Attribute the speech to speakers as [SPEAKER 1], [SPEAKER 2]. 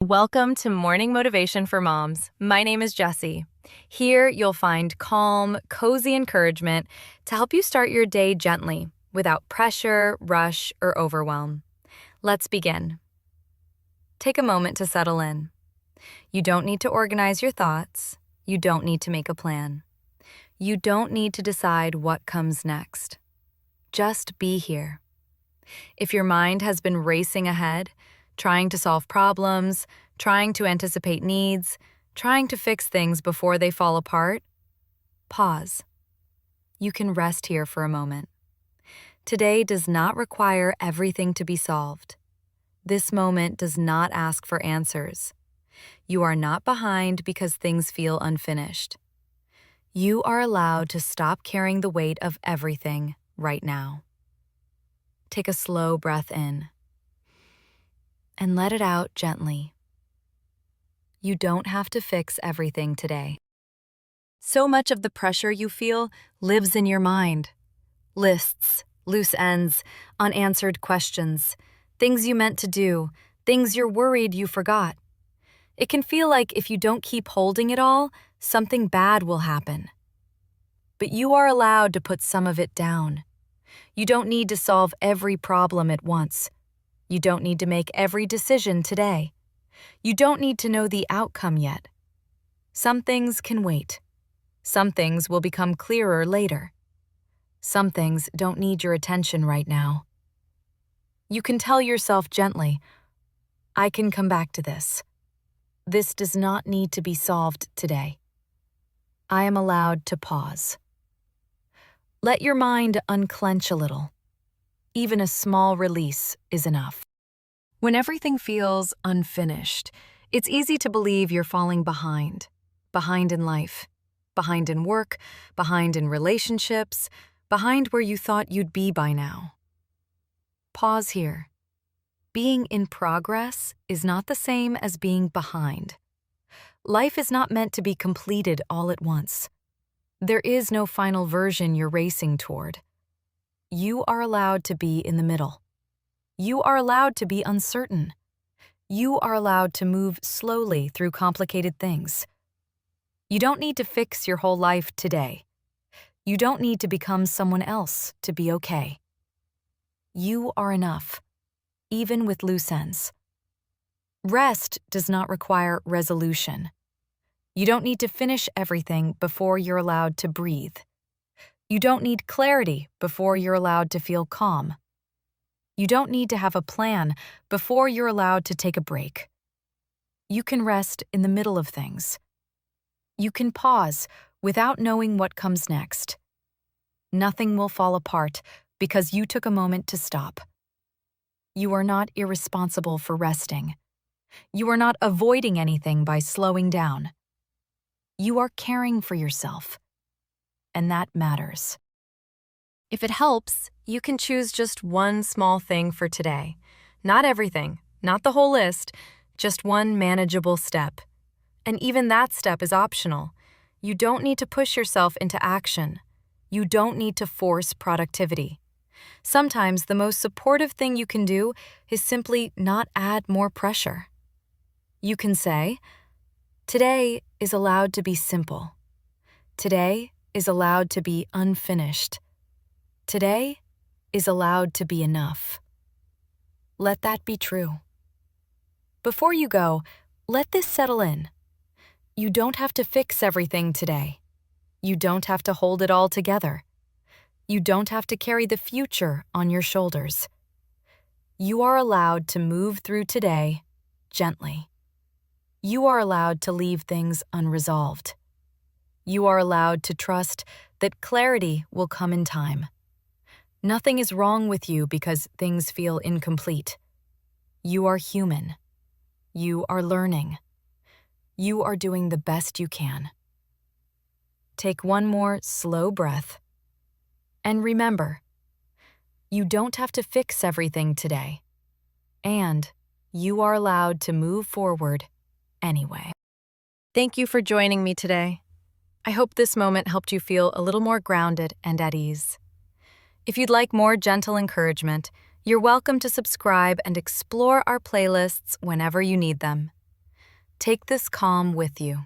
[SPEAKER 1] Welcome to Morning Motivation for Moms. My name is Jessie. Here you'll find calm, cozy encouragement to help you start your day gently without pressure, rush, or overwhelm. Let's begin. Take a moment to settle in. You don't need to organize your thoughts. You don't need to make a plan. You don't need to decide what comes next. Just be here. If your mind has been racing ahead, trying to solve problems, trying to anticipate needs, trying to fix things before they fall apart, pause. You can rest here for a moment. Today does not require everything to be solved. This moment does not ask for answers. You are not behind because things feel unfinished. You are allowed to stop carrying the weight of everything right now. Take a slow breath in and let it out gently. You don't have to fix everything today. So much of the pressure you feel lives in your mind. Lists, loose ends, unanswered questions, things you meant to do, things you're worried you forgot. It can feel like if you don't keep holding it all, something bad will happen. But you are allowed to put some of it down. You don't need to solve every problem at once. You don't need to make every decision today. You don't need to know the outcome yet. Some things can wait. Some things will become clearer later. Some things don't need your attention right now. You can tell yourself gently, I can come back to this. This does not need to be solved today. I am allowed to pause. Let your mind unclench a little. Even a small release is enough. When everything feels unfinished, it's easy to believe you're falling behind. Behind in life, behind in work, behind in relationships, behind where you thought you'd be by now. Pause here. Being in progress is not the same as being behind. Life is not meant to be completed all at once. There is no final version you're racing toward. You are allowed to be in the middle. You are allowed to be uncertain. You are allowed to move slowly through complicated things. You don't need to fix your whole life today. You don't need to become someone else to be okay. You are enough, even with loose ends. Rest does not require resolution. You don't need to finish everything before you're allowed to breathe. You don't need clarity before you're allowed to feel calm. You don't need to have a plan before you're allowed to take a break. You can rest in the middle of things. You can pause without knowing what comes next. Nothing will fall apart because you took a moment to stop. You are not irresponsible for resting. You are not avoiding anything by slowing down. You are caring for yourself. And that matters. If it helps, you can choose just one small thing for today. Not everything, not the whole list, just one manageable step. And even that step is optional. You don't need to push yourself into action. You don't need to force productivity. Sometimes the most supportive thing you can do is simply not add more pressure. You can say, today is allowed to be simple. Today is allowed to be unfinished. Today is allowed to be enough. Let that be true. Before you go, let this settle in. You don't have to fix everything today. You don't have to hold it all together. You don't have to carry the future on your shoulders. You are allowed to move through today gently. You are allowed to leave things unresolved. You are allowed to trust that clarity will come in time. Nothing is wrong with you because things feel incomplete. You are human. You are learning. You are doing the best you can. Take one more slow breath. And remember, you don't have to fix everything today. And you are allowed to move forward anyway. Thank you for joining me today. I hope this moment helped you feel a little more grounded and at ease. If you'd like more gentle encouragement, you're welcome to subscribe and explore our playlists whenever you need them. Take this calm with you.